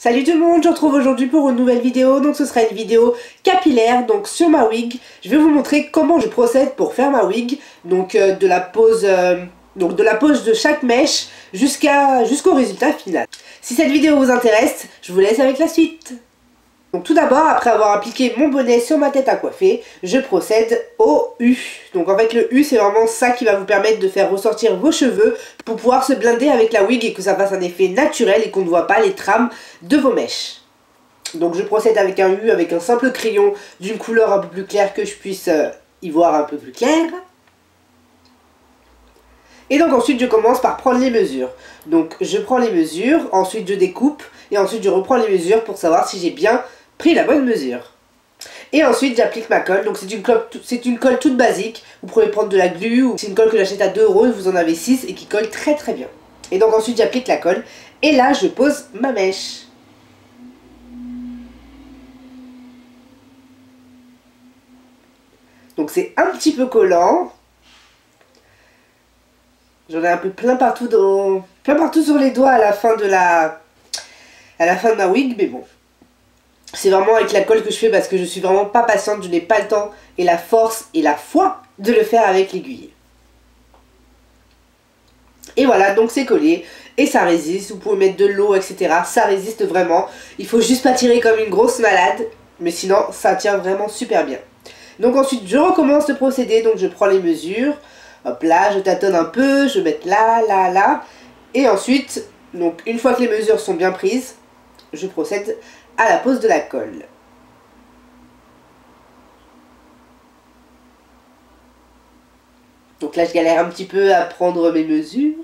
Salut tout le monde, je vous retrouve aujourd'hui pour une nouvelle vidéo. Donc ce sera une vidéo capillaire, donc sur ma wig. Je vais vous montrer comment je procède pour faire ma wig. Donc de la pose de chaque mèche jusqu'au résultat final. Si cette vidéo vous intéresse, je vous laisse avec la suite. Donc tout d'abord, après avoir appliqué mon bonnet sur ma tête à coiffer, je procède au U. Donc en fait le U, c'est vraiment ça qui va vous permettre de faire ressortir vos cheveux pour pouvoir se blinder avec la wig et que ça fasse un effet naturel et qu'on ne voit pas les trames de vos mèches. Donc je procède avec un U, avec un simple crayon d'une couleur un peu plus claire que je puisse y voir un peu plus clair. Et donc ensuite je commence par prendre les mesures. Donc je prends les mesures, ensuite je découpe et ensuite je reprends les mesures pour savoir si j'ai bien pris la bonne mesure. Et ensuite j'applique ma colle, donc c'est une colle toute basique. Vous pouvez prendre de la glu ou c'est une colle que j'achète à 2 € et vous en avez 6 et qui colle très très bien. Et donc ensuite j'applique la colle et là je pose ma mèche. Donc c'est un petit peu collant. J'en ai un peu plein partout sur les doigts à la fin de ma wig, mais bon. C'est vraiment avec la colle que je fais parce que je suis vraiment pas patiente, je n'ai pas le temps et la force et la foi de le faire avec l'aiguille. Et voilà, donc c'est collé et ça résiste, vous pouvez mettre de l'eau, etc. Ça résiste vraiment, il faut juste pas tirer comme une grosse malade, mais sinon ça tient vraiment super bien. Donc ensuite je recommence le procédé, donc je prends les mesures, hop là, je tâtonne un peu, je vais mettre là, là, là, et ensuite, donc une fois que les mesures sont bien prises, je procède à la pose de la colle. Donc là je galère un petit peu à prendre mes mesures.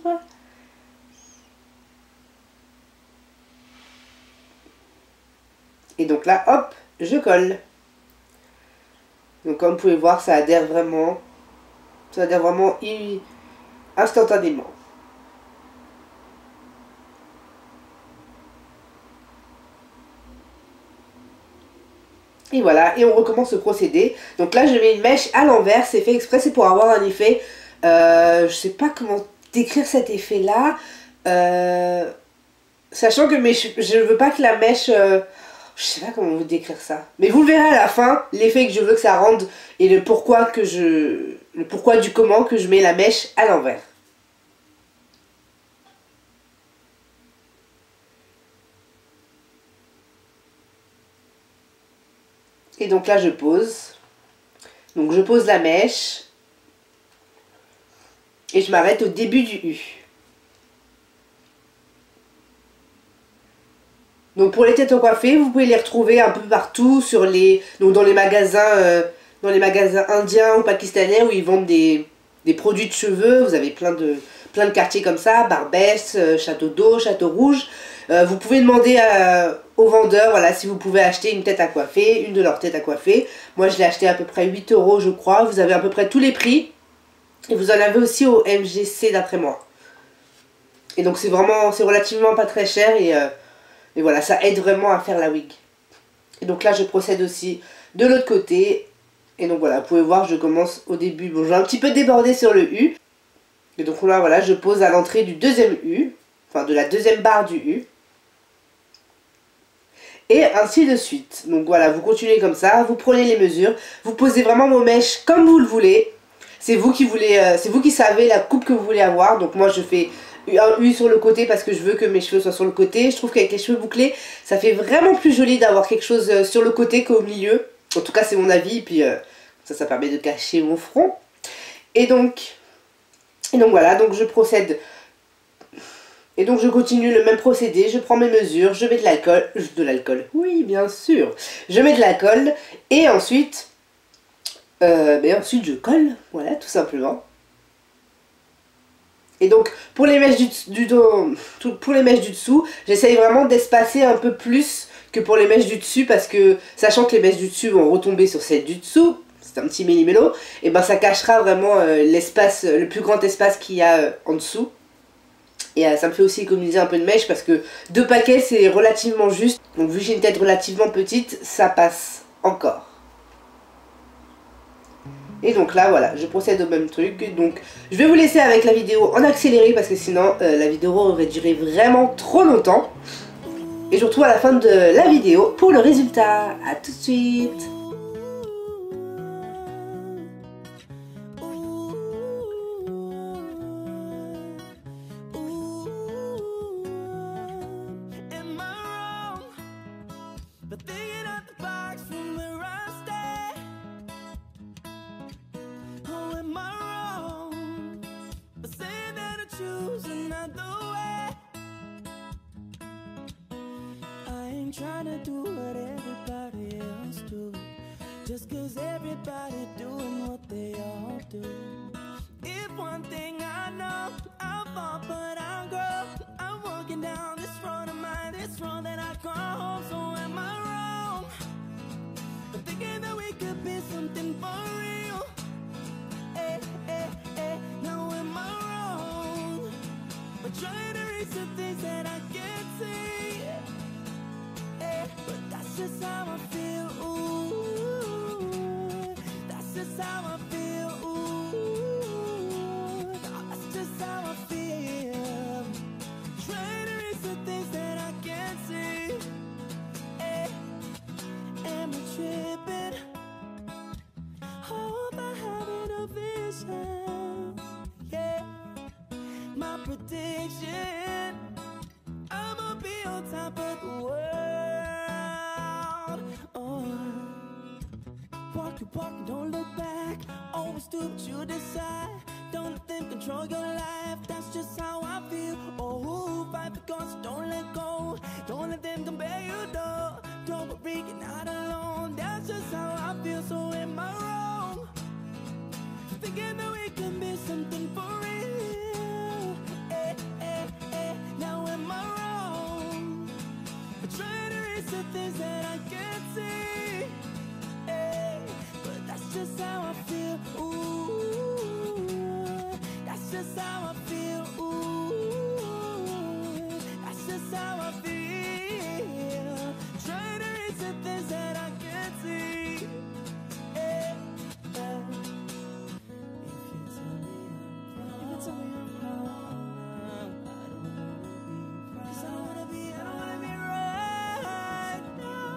Et donc là hop, je colle. Donc comme vous pouvez voir ça adhère vraiment instantanément. Et voilà, et on recommence le procédé. Donc là je mets une mèche à l'envers, c'est fait exprès, c'est pour avoir un effet, je sais pas comment décrire cet effet là, sachant que je veux pas que la mèche, je sais pas comment vous décrire ça, mais vous le verrez à la fin, l'effet que je veux que ça rende et le pourquoi du comment que je mets la mèche à l'envers. Et donc là je pose. Donc je pose la mèche. Et je m'arrête au début du U. Donc pour les têtes à coiffer, vous pouvez les retrouver un peu partout donc dans les magasins indiens ou pakistanais où ils vendent des produits de cheveux. Vous avez plein de quartiers comme ça, Barbès, Château d'Eau, Château Rouge. Vous pouvez demander aux vendeurs, voilà, si vous pouvez acheter une tête à coiffer, une de leurs têtes à coiffer. Moi je l'ai acheté à peu près 8 € je crois. Vous avez à peu près tous les prix. Et vous en avez aussi au MGC d'après moi. Et donc c'est relativement pas très cher et voilà, ça aide vraiment à faire la wig. Et donc là je procède aussi de l'autre côté. Et donc voilà, vous pouvez voir, je commence au début. Bon, j'ai un petit peu débordé sur le U. Et donc là voilà, je pose à l'entrée du deuxième U. Enfin de la deuxième barre du U. Et ainsi de suite. Donc voilà, vous continuez comme ça, vous prenez les mesures, vous posez vraiment vos mèches comme vous le voulez. C'est vous qui savez la coupe que vous voulez avoir. Donc moi je fais un U sur le côté parce que je veux que mes cheveux soient sur le côté. Je trouve qu'avec les cheveux bouclés, ça fait vraiment plus joli d'avoir quelque chose sur le côté qu'au milieu. En tout cas c'est mon avis, et puis ça permet de cacher mon front. Et donc voilà, donc je procède. Et donc je continue le même procédé, je prends mes mesures, je mets de l'alcool, oui bien sûr, je mets de la colle et ensuite je colle, voilà tout simplement. Et donc pour les mèches pour les mèches du dessous, j'essaye vraiment d'espacer un peu plus que pour les mèches du dessus parce que sachant que les mèches du dessus vont retomber sur celles du dessous, c'est un petit méli-mélo, et ben ça cachera vraiment le plus grand espace qu'il y a en dessous. Et ça me fait aussi économiser un peu de mèche parce que 2 paquets c'est relativement juste. Donc vu que j'ai une tête relativement petite, ça passe encore. Et donc là voilà, je procède au même truc. Donc je vais vous laisser avec la vidéo en accéléré parce que sinon la vidéo aurait duré vraiment trop longtemps. Et je vous retrouve à la fin de la vidéo pour le résultat. A tout de suite. Trying to do what everybody else do, just cause everybody doing what they all do. If one thing I know, I'll fall but I'll grow. I'm walking down this road of mine, this road that I call home. So am I wrong for thinking that we could be something for real? Hey, hey, hey, now am I wrong for trying to reach the things that I can't see? But that's just how I feel, ooh. That's just how I feel, ooh. That's just how I feel. Trying to reach the things that I can't see. Am I tripping? Hope I having a vision. Yeah, my prediction, I'ma be on top of the world. Walk, don't look back. Always do what you decide. Don't let them control your life. That's just how I feel. Oh, fight the cause, don't let go. Don't let them compare you, though. Don't worry, you're not alone. That's just how I feel. So am I wrong thinking that we can be something for real? Now am I wrong for trying to reach the things that I can't see? That's just how I feel, ooh. That's just how I feel, ooh. That's just how I feel. Trying to reach the things that I can't see. If you tell me I'm wrong, I don't wanna be, 'cause I don't wanna be right now.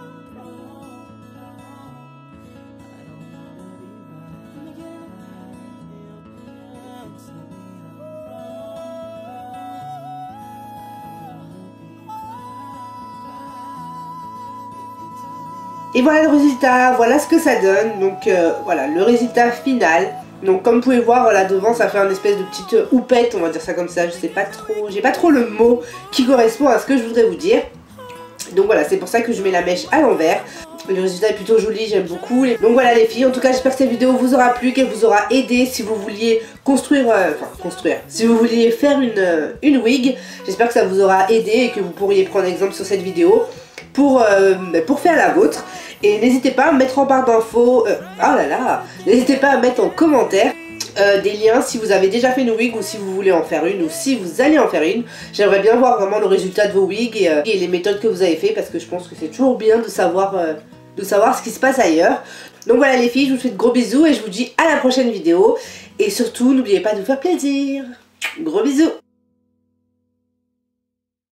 Et voilà le résultat, voilà ce que ça donne. Donc voilà le résultat final. Donc comme vous pouvez voir là devant, ça fait un espèce de petite houppette, on va dire ça comme ça. Je sais pas trop, j'ai pas trop le mot qui correspond à ce que je voudrais vous dire. Donc voilà, c'est pour ça que je mets la mèche à l'envers. Le résultat est plutôt joli, j'aime beaucoup. Donc voilà les filles, en tout cas j'espère que cette vidéo vous aura plu, qu'elle vous aura aidé si vous vouliez construire, si vous vouliez faire une wig. J'espère que ça vous aura aidé et que vous pourriez prendre exemple sur cette vidéo pour faire la vôtre. Et n'hésitez pas à me mettre en barre d'infos, n'hésitez pas à mettre en commentaire des liens si vous avez déjà fait une wig ou si vous voulez en faire une ou si vous allez en faire une. J'aimerais bien voir vraiment le résultat de vos wigs et les méthodes que vous avez fait, parce que je pense que c'est toujours bien de savoir ce qui se passe ailleurs. Donc voilà les filles, je vous fais de gros bisous et je vous dis à la prochaine vidéo. Et surtout, n'oubliez pas de vous faire plaisir. Gros bisous.